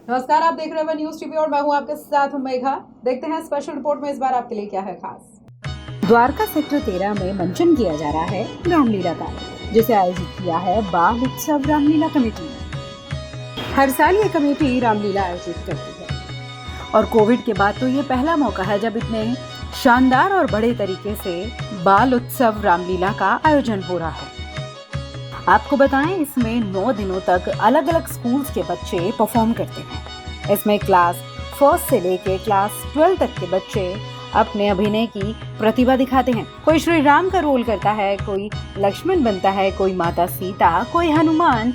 नमस्कार, आप देख रहे हैं न्यूज टीवी और मैं हूं आपके साथ मेघा। देखते हैं स्पेशल रिपोर्ट में इस बार आपके लिए क्या है खास। द्वारका सेक्टर 13 में मंचन किया जा रहा है रामलीला का, जिसे आयोजित किया है बाल उत्सव रामलीला कमेटी। हर साल ये कमेटी रामलीला आयोजित करती है और कोविड के बाद तो ये पहला मौका है जब इतने शानदार और बड़े तरीके से बाल उत्सव रामलीला का आयोजन हो रहा है। आपको बताएं, इसमें 9 दिनों तक अलग अलग स्कूल्स के बच्चे परफॉर्म करते हैं। इसमें क्लास 1 से लेके क्लास 12 तक के बच्चे अपने अभिनय की प्रतिभा दिखाते हैं। कोई श्री राम का रोल करता है, कोई लक्ष्मण बनता है, कोई माता सीता, कोई हनुमान।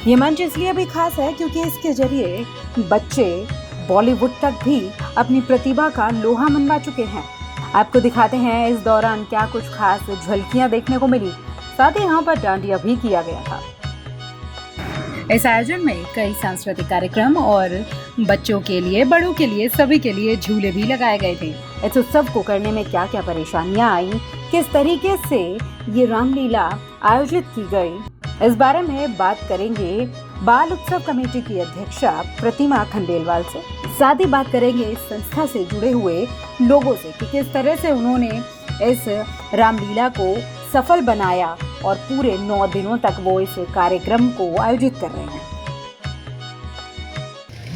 ये मंच इसलिए भी खास है क्योंकि इसके जरिए बच्चे बॉलीवुड तक भी अपनी प्रतिभा का लोहा मनवा चुके हैं। आपको दिखाते हैं इस दौरान क्या कुछ खास झलकियां देखने को मिली। साथ ही यहाँ पर डांडिया भी किया गया था। इस आयोजन में कई सांस्कृतिक कार्यक्रम और बच्चों के लिए, बड़ों के लिए, सभी के लिए झूले भी लगाए गए थे। इस उत्सव को करने में क्या क्या परेशानियां आई, किस तरीके से ये रामलीला आयोजित की गई, इस बारे में बात करेंगे बाल उत्सव कमेटी की अध्यक्षा प्रतिमा खंडेलवाल से। साथ ही बात करेंगे इस संस्था से जुड़े हुए लोगों से कि किस तरह से उन्होंने इस रामलीला को सफल बनाया और पूरे 9 दिनों तक वो इस कार्यक्रम को आयोजित कर रहे हैं।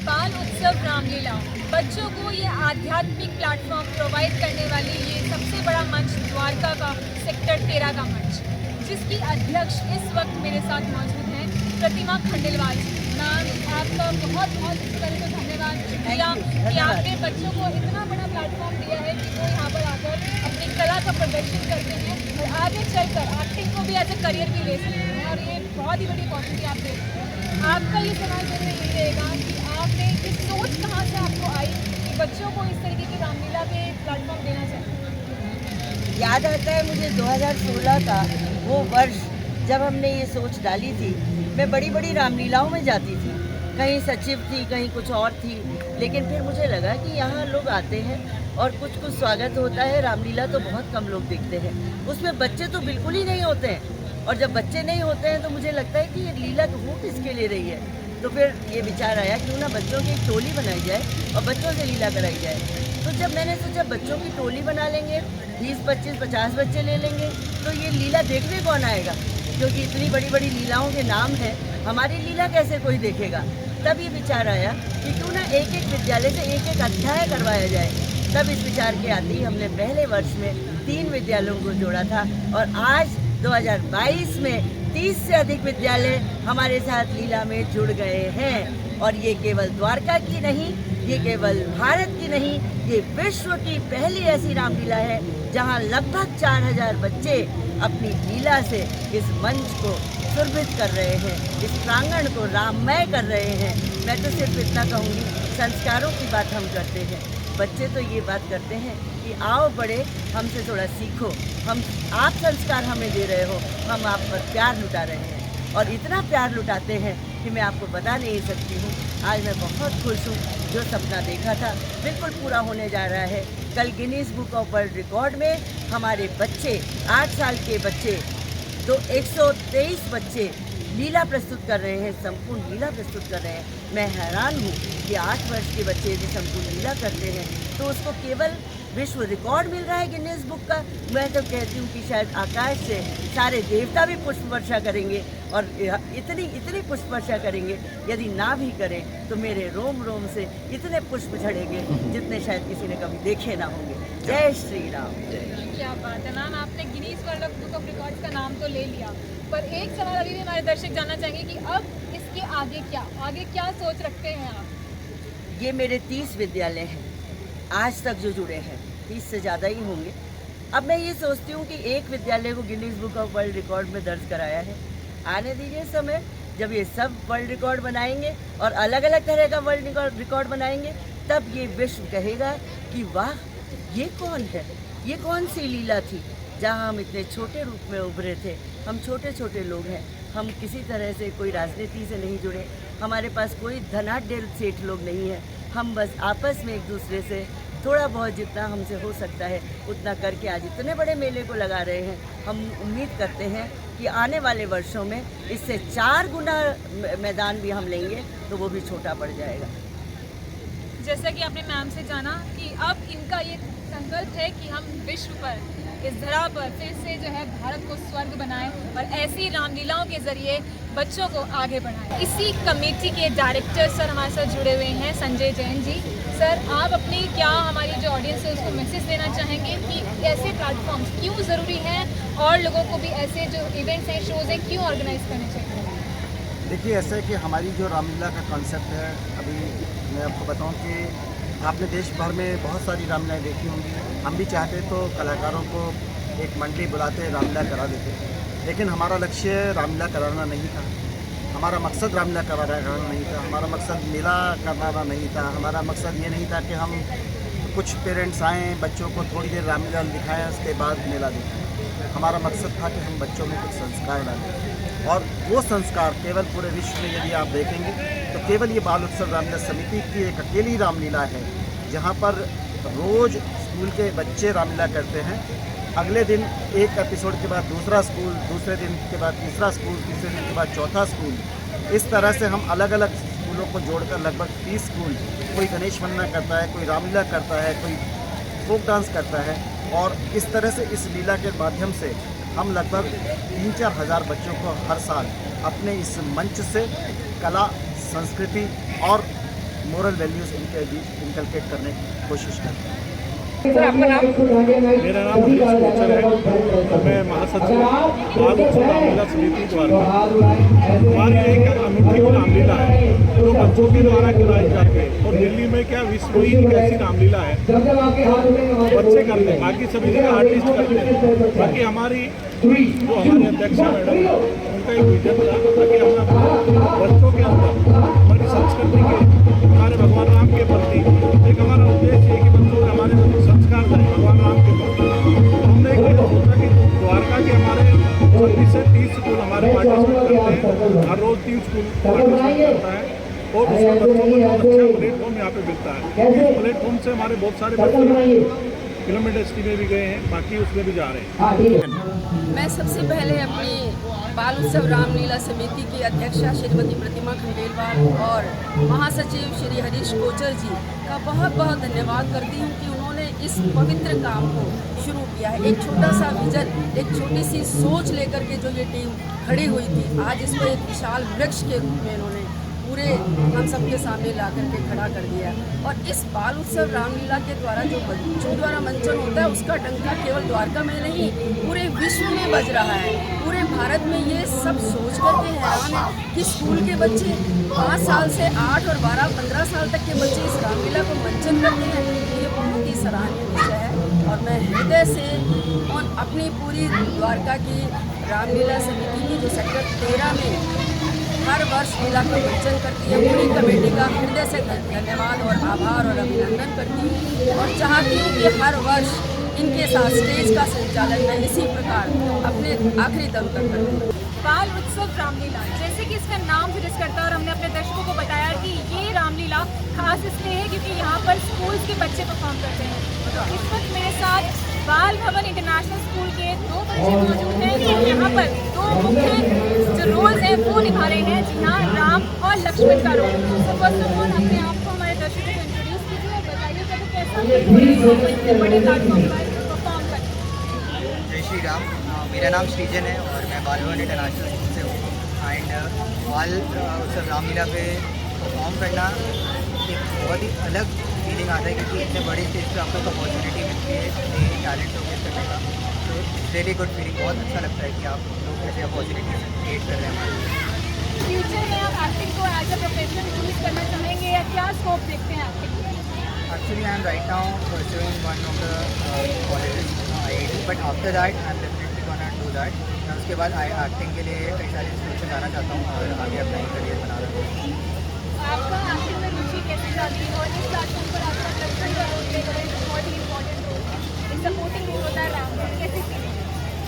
बाल उत्सव रामलीला बच्चों को ये आध्यात्मिक प्लेटफॉर्म प्रोवाइड करने वाली ये सबसे बड़ा मंच द्वारका का सेक्टर 13 का मंच, जिसकी अध्यक्ष इस वक्त मेरे साथ मौजूद हैं प्रतिमा खंडेलवाल जी। मैम, आपका बहुत बहुत इस तरह से धन्यवाद, शुक्रिया कि आपने बच्चों को इतना बड़ा प्लेटफॉर्म दिया है कि वो यहाँ पर आकर अपनी कला का प्रदर्शन करते हैं और आगे चलकर एक्टिंग को भी एज ए करियर भी ले सकते हैं, और ये बहुत ही बड़ी अपॉर्चुनिटी आप दे रहे हैं। आपका ये सवाल मेरे यही रहेगा कि आपने ये सोच कहाँ से आपको आई कि बच्चों को इस तरीके की रामलीला पे प्लेटफॉर्म देना चाहिए? याद आता है मुझे 2016 का वो वर्ष जब हमने ये सोच डाली थी। मैं बड़ी बड़ी रामलीलाओं में जाती थी, कहीं सचिव थी, कहीं कुछ और थी, लेकिन फिर मुझे लगा कि यहाँ लोग आते हैं और कुछ स्वागत होता है। रामलीला तो बहुत कम लोग देखते हैं, उसमें बच्चे तो बिल्कुल ही नहीं होते हैं, और जब बच्चे नहीं होते हैं तो मुझे लगता है कि ये लीला हो किसके लिए रही है। तो फिर ये विचार आया क्यों ना बच्चों की एक टोली बनाई जाए और बच्चों से लीला कराई जाए। तो जब मैंने सोचा बच्चों की टोली बना लेंगे, 20, 25, 50 बच्चे ले लेंगे, तो ये लीला देखने कौन आएगा, क्योंकि इतनी बड़ी बड़ी लीलाओं के नाम हैं, हमारी लीला कैसे कोई देखेगा। तब ये विचार आया कि क्यों ना एक एक विद्यालय से एक एक अध्याय करवाया जाए। तब इस विचार के आते ही हमने पहले वर्ष में 3 विद्यालयों को जोड़ा था, और आज 2022 में 30 से अधिक विद्यालय हमारे साथ लीला में जुड़ गए हैं। और ये केवल द्वारका की नहीं, ये केवल भारत की नहीं, ये विश्व की पहली ऐसी रामलीला है जहां लगभग 4000 बच्चे अपनी लीला से इस मंच को सुरभित कर रहे हैं, इस प्रांगण को राममय कर रहे हैं। मैं तो सिर्फ इतना कहूँगी, संस्कारों की बात हम करते हैं, बच्चे तो ये बात करते हैं कि आओ बड़े, हमसे थोड़ा सीखो, हम आप संस्कार हमें दे रहे हो, हम आप पर प्यार लुटा रहे हैं। और इतना प्यार लुटाते हैं कि मैं आपको बता नहीं सकती हूँ। आज मैं बहुत खुश हूँ, जो सपना देखा था बिल्कुल पूरा होने जा रहा है। कल Guinness book of world record में हमारे बच्चे, 8 साल के बच्चे, तो 123 बच्चे लीला प्रस्तुत कर रहे हैं, संपूर्ण लीला प्रस्तुत कर रहे हैं। मैं हैरान हूँ कि 8 वर्ष के बच्चे यदि संपूर्ण लीला करते हैं तो उसको केवल विश्व रिकॉर्ड मिल रहा है गिनीज बुक का। मैं तो कहती हूँ कि शायद आकाश से सारे देवता भी पुष्प वर्षा करेंगे, और इतनी पुष्प वर्षा करेंगे, यदि ना भी करें तो मेरे रोम रोम से इतने पुष्प झड़ेंगे जितने शायद किसी ने कभी देखे ना होंगे। जय श्री राम। क्या बात है मैम, आपने Guinness world book of records का नाम तो ले लिया, पर एक सवाल अभी भी हमारे दर्शक जानना चाहेंगे कि अब इसके आगे क्या सोच रखते हैं आप? ये मेरे 30 विद्यालय हैं आज तक जो जुड़े हैं, 30 से ज़्यादा ही होंगे। अब मैं ये सोचती हूँ कि एक विद्यालय को Guinness book of world record में दर्ज कराया है। आने दीजिए समय, जब ये सब वर्ल्ड रिकॉर्ड बनाएंगे और अलग अलग तरह का वर्ल्ड रिकॉर्ड बनाएंगे, तब ये विश्व कहेगा कि वाह, ये कौन है, ये कौन सी लीला थी जहाँ हम इतने छोटे रूप में उभरे थे। हम छोटे छोटे लोग हैं, हम किसी तरह से कोई राजनीति से नहीं जुड़े, हमारे पास कोई धनाढ्य सेठ लोग नहीं है, हम बस आपस में एक दूसरे से थोड़ा बहुत जितना हमसे हो सकता है उतना करके आज इतने बड़े मेले को लगा रहे हैं। हम उम्मीद करते हैं कि आने वाले वर्षों में इससे 4 गुना मैदान भी हम लेंगे तो वो भी छोटा पड़ जाएगा। जैसा कि आपने मैम से जाना कि अब इनका ये संकल्प है कि हम विश्व पर, इस धरा पर फिर से जो है भारत को स्वर्ग बनाएं और ऐसी रामलीलाओं के जरिए बच्चों को आगे बढ़ाएं। इसी कमेटी के डायरेक्टर सर हमारे साथ जुड़े हुए हैं, संजय जैन जी। सर, आप अपनी क्या हमारी जो ऑडियंस है उसको मैसेज देना चाहेंगे कि ऐसे प्लेटफॉर्म्स क्यों ज़रूरी हैं और लोगों को भी ऐसे जो इवेंट्स हैं, शोज़ हैं, क्यों ऑर्गेनाइज करने चाहिए? देखिए, ऐसा है कि हमारी जो रामलीला का कॉन्सेप्ट है, अभी मैं आपको बताऊं कि आपने देश भर में बहुत सारी रामलीलाएँ देखी होंगी। हम भी चाहते तो कलाकारों को एक मंडली बुलाते रामलीला करा देते, लेकिन हमारा लक्ष्य रामलीला कराना नहीं था। हमारा मकसद रामलीला कराना नहीं था। हमारा मकसद मेला कराना नहीं था। हमारा मकसद ये नहीं था कि हम कुछ पेरेंट्स आएँ, बच्चों को थोड़ी देर रामलीला दिखाएँ, उसके बाद मेला दिखाएँ। हमारा मकसद था कि हम बच्चों में कुछ संस्कार डालें, और वो संस्कार केवल पूरे विश्व में यदि आप देखेंगे तो केवल ये बाल उत्सव रामलीला समिति की एक अकेली रामलीला है जहाँ पर रोज़ स्कूल के बच्चे रामलीला करते हैं। अगले दिन एक एपिसोड के बाद दूसरा स्कूल, दूसरे दिन के बाद तीसरा स्कूल, तीसरे दिन के बाद चौथा स्कूल। इस तरह से हम अलग अलग स्कूलों को जोड़कर लगभग 30 स्कूल, कोई गणेश वंदना करता है, कोई रामलीला करता है, कोई फोक डांस करता है, और इस तरह से इस लीला के माध्यम से हम लगभग 3-4 हज़ार बच्चों को हर साल अपने इस मंच से कला, संस्कृति और मोरल वैल्यूज़ इनके बीच इनकलकेट करने की कोशिश करते हैं। मेरा नाम हरीश कोचर है। मैं महासचिव बाल उत्सव रामलीला समिति द्वारा। हमारी एक अनूठी रामलीला है जो बच्चों के द्वारा कराई जाती है, और दिल्ली में क्या विश्व में एक ऐसी रामलीला है बच्चे करते हैं, बाकी सभी जगह आर्टिस्ट करते हैं। बाकी हमारी जो हमारे अध्यक्ष मैडम उनका एक विजन था ताकि हम बच्चों के अंदर हमारी संस्कृति के, हमारे भगवान राम के प्रति एक हमारा उद्देश्य है कि बच्चों में हमारे संस्कार जाए भगवान राम के प्रति। तो हमने एक सोचा कि द्वारका के हमारे 25 से 30 स्कूल हमारे पार्टिसिपेट करते हैं। हर रोज़ 3 स्कूल पार्टिसिपेट करता है, और उसमें बच्चों को बहुत अच्छा प्लेटफॉर्म यहाँ पे मिलता है। इस प्लेटफॉर्म से हमारे बहुत सारे बच्चे फिल्म इंडस्ट्री में भी गए हैं, बाकी उसमें भी जा रहे हैं। मैं सबसे पहले अपनी बाल उत्सव रामलीला समिति की अध्यक्षा श्रीमती प्रतिमा खंडेलवाल और महासचिव श्री हरीश कोचर जी का बहुत बहुत धन्यवाद करती हूँ कि उन्होंने इस पवित्र काम को शुरू किया है। एक छोटा सा विजन, एक छोटी सी सोच लेकर के जो ये टीम खड़ी हुई थी, आज इसको एक विशाल वृक्ष के रूप में इन्होंने पूरे हम सबके सामने ला करके खड़ा कर दिया। और इस बाल उत्सव रामलीला के द्वारा जो बच्चों द्वारा मंचन होता है उसका डंका केवल द्वारका में नहीं पूरे विश्व में बज रहा है। पूरे भारत में ये सब सोच करके हैरान है कि स्कूल के बच्चे 5 साल से 8 और 12-15 साल तक के बच्चे इस रामलीला को मंचन करते हैं। ये बहुत ही सराहनीय विषय है, और मैं हृदय से और अपनी पूरी द्वारका की रामलीला समिति की जो सेक्टर 13 में हर वर्ष लीला का मंचन करती है, पूरी कमेटी का हृदय से धन्यवाद और आभार और अभिनंदन करती हूँ, और चाहती हूँ कि हर वर्ष इनके साथ स्टेज का संचालन मैं इसी प्रकार अपने आखिरी दम तक करूँ। बाल उत्सव रामलीला, जैसे कि इसका नाम सजेस्ट करता है, और हमने अपने दर्शकों को बताया कि ये रामलीला खास इसलिए है क्योंकि यहाँ पर स्कूल्स के बच्चे परफॉर्म करते हैं। तो इस वक्त मेरे साथ बाल भवन इंटरनेशनल स्कूल के 2 बच्चे मौजूद हैं जो यहाँ पर 2 मुख्य जो रोल्स हैं वो निभा रहे हैं। जी हाँ, राम और लक्ष्मण का रोल। तो फर्स्ट ऑफ ऑल अपने आप को हमारे दर्शकों को इंट्रोड्यूस कीजिए और बताइए कि कैसा बड़े प्लेटफॉर्म पर परफॉर्म करते हैं। जय श्री राम। मेरा नाम श्रीजन है और मैं बाल भवन इंटरनेशनल स्कूल से हूँ। एंड बाल उत्सव रामलीला पे परफॉर्म करना एक बहुत ही अलग फीलिंग आता है क्योंकि इतने बड़े स्टेज पे आप लोग को अपॉर्चुनिटी मिलती है अपने टैलेंट शोकेस करने का। तो रियली गुड फीलिंग, बहुत अच्छा लगता है कि आप लोग ऐसे अपॉर्चुनिटी क्रिएट कर रहे हैं। फ्यूचर में आप एक्टिंग को एज अ प्रोफेशन चूज करना चाहेंगे या क्या स्कोप देखते हैं acting? Actually, I am right now pursuing one of the colleges, IIT, but after that, I am definitely gonna do that. मैं उसके बाद एक्टिंग के लिए कई सारे इंस्टीट्यूशन जाना चाहता हूँ और आगे अपना करियर बना रहा हूँ। आपका एक्टिंग में रुचि कैसे जाती है और इस प्लेटफॉर्म पर आपका लक्ष्मण का रोल प्ले करें बहुत ही इंपॉर्टेंट रोल है, एक सपोर्टिंग रोल होता है राम का, कैसे फीलिंग?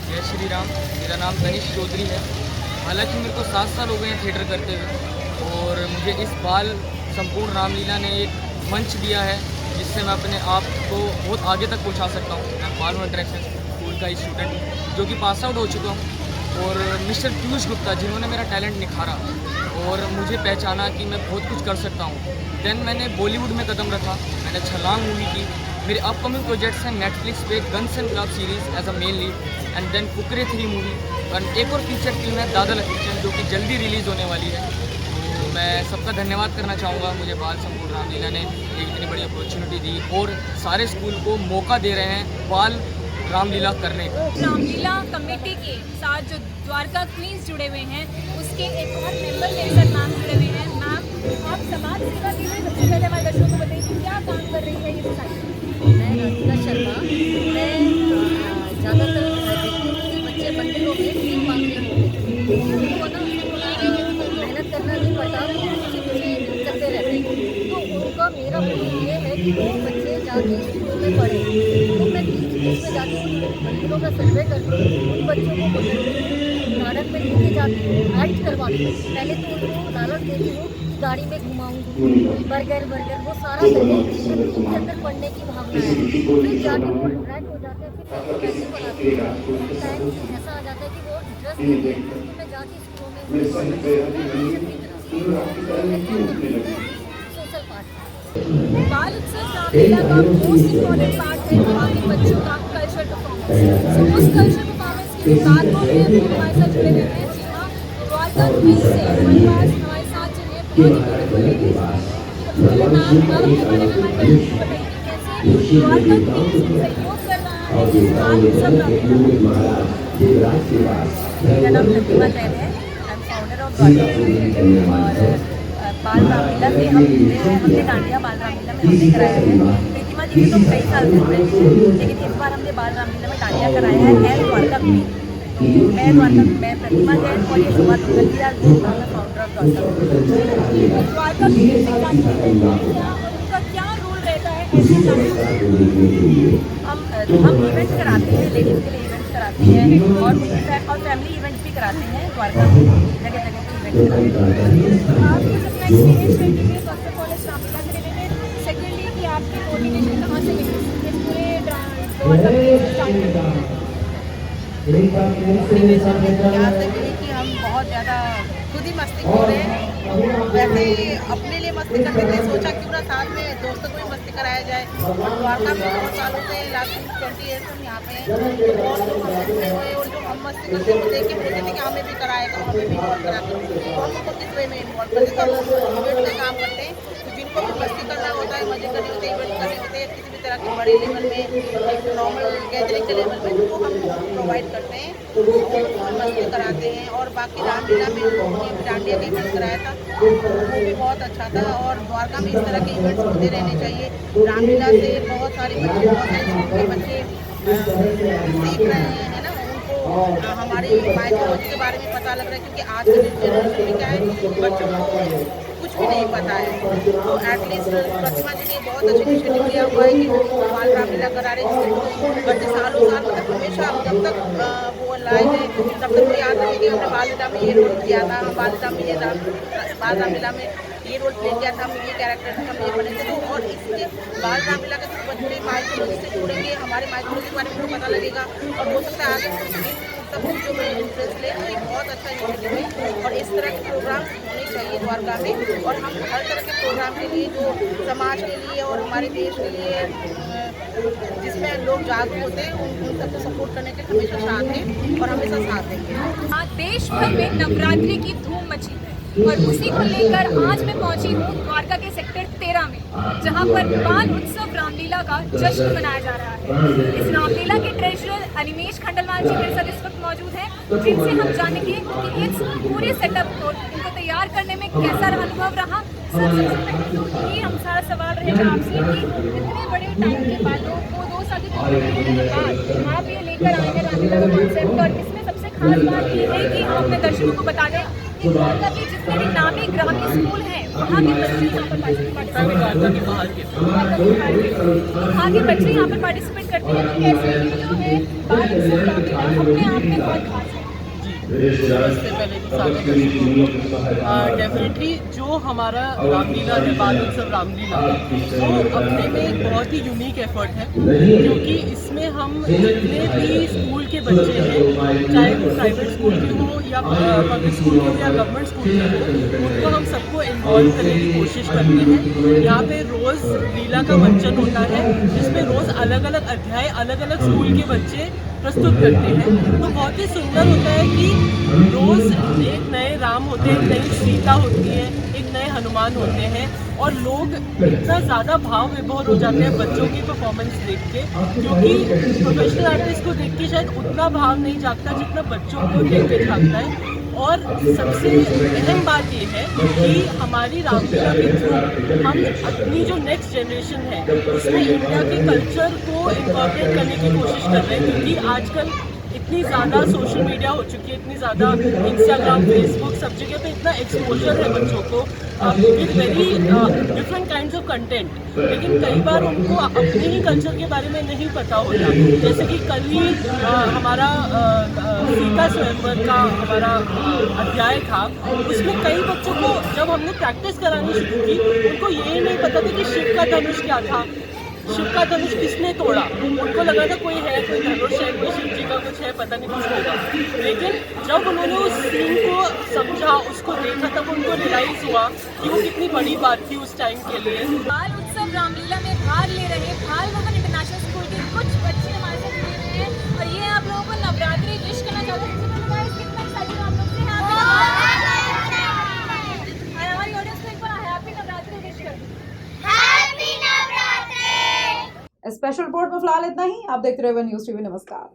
जय श्री राम। मेरा नाम तनिष चौधरी है। हालांकि मेरे को 7 साल हो गए हैं थिएटर करते हुए, और मुझे इस बाल संपूर्ण रामलीला ने एक मंच दिया है जिससे मैं अपने आप को बहुत आगे तक पहुंचा सकता हूं। मैं बाल इंटरेक्शन स्कूल का स्टूडेंट हूं जो कि पास आउट हो चुका हूं, और मिस्टर पीयूष गुप्ता जिन्होंने मेरा टैलेंट निखारा और मुझे पहचाना कि मैं बहुत कुछ कर सकता हूं। देन मैंने बॉलीवुड में कदम रखा, मैंने छलांग मूवी की। मेरे अपकमिंग प्रोजेक्ट्स हैं नेटफ्लिक्स पे Guns and Gloves series as a main lead, and then Fukrey 3 movie, और एक और फीचर फिल्म है दादा लखीचंद जो कि जल्दी रिलीज़ होने वाली है। तो मैं सबका धन्यवाद करना चाहूँगा, मुझे बाल संकुल रामलीला ने एक इतनी बड़ी अपॉर्चुनिटी दी और सारे स्कूल को मौका दे रहे हैं बाल रामलीला करने का। रामलीला कमेटी के साथ जो द्वारका क्वींस जुड़े हुए हैं, उसके एक और मेंबर मेरे साथ मैम जुड़े हुए हैं। मैम, आप समाज सेवा के लिए सबसे पहले हमारे दर्शकों को बताइए कि क्या काम कर रही है ये सोसाइटी? मैं रंजना शर्मा। मैं ज़्यादातर देखती हूँ कि बच्चे मंदिरों में भीख मांगते होंगे, उनको ना मेहनत करना नहीं पड़ता, वो कुछ करते रहते हैं। तो उनका मेरा मोटिव ये है कि वो बच्चे जाके स्कूल में पढ़ें। तो मैं बीच में जाके मंदिरों का सर्वे करती हूँ, उन बच्चों को नाटक में लेके जाती हूँ, एक्ट करवाती हूँ। पहले तो उनको लालच देती हूँ, गाड़ी में घुमाऊँगी, बर्गर वो सारा करके उनके अंदर पढ़ने की भावना है। फिर जाके वो इंटरेक्ट हो जाते हैं, फिर कैसे बनाते हैं। टाइम ऐसा आ जाता है कि वो इंटरेस्ट लेते हैं, तो मैं जाके स्कूलों में सोशल पार्ट। बाल उत्सव रामलीला का मोस्ट इम्पॉर्टेंट पार्ट है वहाँ के बच्चों का कल्चरल परफॉर्मेंस। सो उस कल्चरल परफॉर्मेंस की बात हो रही है, वो हमारे साथ जुड़े हुए हैं। जी हाँ, द्वारका क्वीन से हमारे पास हमारे साथ जुड़े हैं बहुत ही ब्यूटीफुल मैम। आप अपने बारे में हमारे बताइए कैसे द्वारका क्वीन सहयोग कर रहा है इस बाल उत्सव रामलीला। मेरा नाम प्रतिमा जैन है, I am founder of Dwarka और बाल रामलीला से हमने डांडिया बाल रामलीला में हमने कराया है। प्रतिमा जी तो कई साल से जुड़े थे, लेकिन इस बार हमने बाल रामलीला में डांडिया कराया है द्वारका क्वीन। मैं प्रतिमा जैन और ये शोभा दुर्गलिया फाउंडर ऑफ द्वारका क्वीन से उनका क्या रोल रहता है ऐसे हम इवेंट्स कराते हैं, लेडीज़ के लिए इवेंट्स कराते हैं और फैमिली इवेंट्स भी कराते हैं। द्वारका जगह जगह पे इवेंट्स कराते हैं। आप कुछ अपना एक्सपीरियंस शेयर कीजिए फर्स्ट ऑफ ऑल इस रामलीला से रिलेटेड। सेकेंडली कि आपकी कोऑर्डिनेशन कहाँ से मिली इस पूरे द्वारका क्वीन से स्टार्ट करने यहाँ से मिली कि हम बहुत ज़्यादा खुद ही मस्ती हो रहे हैं। वैसे ही अपने लिए मस्ती करते थे, सोचा क्यों ना साथ में दोस्तों को भी मस्ती कराया जाए। और द्वारका में बहुत सालों से लास्ट 20 ईयर्स हम यहाँ पे हैं, तो बहुत लोग हमसे जुड़े हुए और जो हम मस्ती करते हैं देख के बोलते थे कि हमें भी कराया करो, हमें भी इन्वॉल्व करा करो। तो हम उनको किस वे में इन्वॉल्व करते हैं, तो हम इवेंट में काम करते हैं। तो जिनको भी मस्ती करना होता है, मजे करने होते हैं, इवेंट करने होते हैं, किसी भी तरह के बड़े लेवल में, एक नॉर्मल गैदरिंग के लेवल में, वो हम प्रोवाइड करते हैं, मस्ती कराते हैं। और बाकी रामलीला में डांडिया का इवेंट कराया था, वो भी बहुत अच्छा था। और द्वारका में इस तरह के इवेंट्स होते रहने चाहिए। रामलीला से बहुत सारे बच्चे, बहुत सारे स्कूल के बच्चे सीख रहे हैं, है ना, उनको हमारी माइथोलॉजी के बारे में पता लग रहा है। क्योंकि आज के जनरेशन में क्या है, बच्चों को कुछ भी नहीं पता है। तो एटलीस्ट प्रतिमा जी ने बहुत अच्छा इनिशिएटिव लिया हुआ है कि वो बाल रामलीला करा रहे हैं। बच्चे सालों साल मतलब हमेशा जब तक वो लाए हैं तब तक वो याद रहे कि हमने बाल लीला में ये रोल किया था, बाल लीला में ये बाल रामलीला में ये रोल प्ले किया था, हम ये कैरेक्टर हम ये बने थे। तो और इसके बाल रामलीला के थ्रू बच्चे माइथोलॉजी से जुड़ेंगे, हमारे माइथोलॉजी के बारे में उनको पता लगेगा और हो सकता है आगे सब चीज़ों में इंटरेस्ट ले। तो एक बहुत अच्छा इनिशिएटिव है और इस तरह के प्रोग्राम होने चाहिए द्वारका में। और हम हर तरह के प्रोग्राम के लिए जो समाज के लिए और हमारे देश के लिए जिसमें लोग जागरूक होते हैं उन सबको सपोर्ट करने के हमेशा साथ हैं और हमेशा साथ देंगे। हाँ, देश भर में नवरात्रि की धूम मची है और उसी को लेकर आज मैं पहुंची हूँ द्वारका के सेक्टर 13 में, जहां पर बाल उत्सव रामलीला का जश्न मनाया जा रहा है। इस रामलीला के ट्रेजरर अनिमेश खंडलवाल जी मेरे साथ इस वक्त मौजूद हैं, जिनसे हम जानेंगे कि इस पूरे सेटअप को इनको तैयार करने में कैसा अनुभव रहा। सबसे पहले तो ये हम सारा सवाल रहेगा आपसे कि इतने बड़े टाइम के बाद वो 2 साल के बाद आप ये लेकर आए हैं रामलीला का कॉन्सेप्ट, और इसमें सबसे खास बात ये है कि हम अपने दर्शकों को बता दें कि द्वारका के जितने भी नामी ग्रामीण स्कूल हैं वहाँ के बच्चे यहाँ पर पार्टिसिपेट करते हैं। वहाँ के बच्चे यहाँ पर पार्टिसिपेट करते हैं। तो कैसे ये जो है बाल उत्सव रामलीला अपने आप में बहुत खास है। सबसे पहले तो स्वागत है। डेफिनेटली जो हमारा रामलीला है, बाल उत्सव रामलीला, वो अपने में एक बहुत ही यूनिक एफर्ट है, क्योंकि इसमें हम जितने भी स्कूल के बच्चे हैं, चाहे वो प्राइवेट स्कूल के हो या पब्लिक स्कूल के हो या गवर्नमेंट स्कूल के हो, उनको हम सबको इन्वॉल्व करने की कोशिश करते हैं। यहाँ पे रोज़ लीला का मंचन होता है, जिसमें रोज़ अलग अलग अध्याय अलग अलग स्कूल के बच्चे प्रस्तुत करते हैं। तो बहुत ही सुंदर होता है कि रोज़ एक नए राम होते हैं, एक नई सीता होती है, एक नए हनुमान होते हैं, और लोग इतना ज़्यादा भाव विभोर हो जाते हैं बच्चों की परफॉर्मेंस देख के, क्योंकि प्रोफेशनल आर्टिस्ट को देख के शायद उतना भाव नहीं जागता जितना बच्चों को देख के जागता है। और सबसे अहम बात ये है कि हमारी रामलीला के थ्रू हम अपनी जो नेक्स्ट जनरेशन है उसमें इंडिया के कल्चर को इनकॉर्पोरेट करने की कोशिश कर रहे हैं, क्योंकि आजकल इतनी ज़्यादा सोशल मीडिया हो चुकी है, इतनी ज़्यादा इंस्टाग्राम, फेसबुक, सब जगह पे इतना एक्सपोजर है बच्चों को with very different kinds of content, लेकिन कई बार उनको अपने ही कल्चर के बारे में नहीं पता होता। जैसे कि कल ही हमारा सीता स्वयंवर का हमारा अध्याय था, उसमें कई बच्चों को जब हमने प्रैक्टिस करानी शुरू की, उनको ये नहीं पता था कि शिव का धनुष क्या था, शिव का धनुष किसने तोड़ा। उनको लगा था कोई है, कोई धनुष है, कोई शिव जी का कुछ है, पता नहीं कुछ होगा। लेकिन जब उन्होंने उस सीन को समझा, उसको देखा, तब उनको रियलाइज हुआ कि वो कितनी बड़ी बात थी उस टाइम के लिए। बाल उत्सव रामलीला में भाग ले रहे भाल भवन इंटरनेशनल स्कूल के कुछ बच्चे हमारे साथ जुड़े हुए हैं, और ये आप लोगों को नवरात्रि विश करना चाहते हैं। कितना एक्साइटेड आप लोग से हमारी ऑडियंस को एक बार हैप्पी नवरात्रि विश कर दीजिए। स्पेशल रिपोर्ट में फिलहाल इतना ही। आप देखते रहे न्यूज़ टीवी। नमस्कार।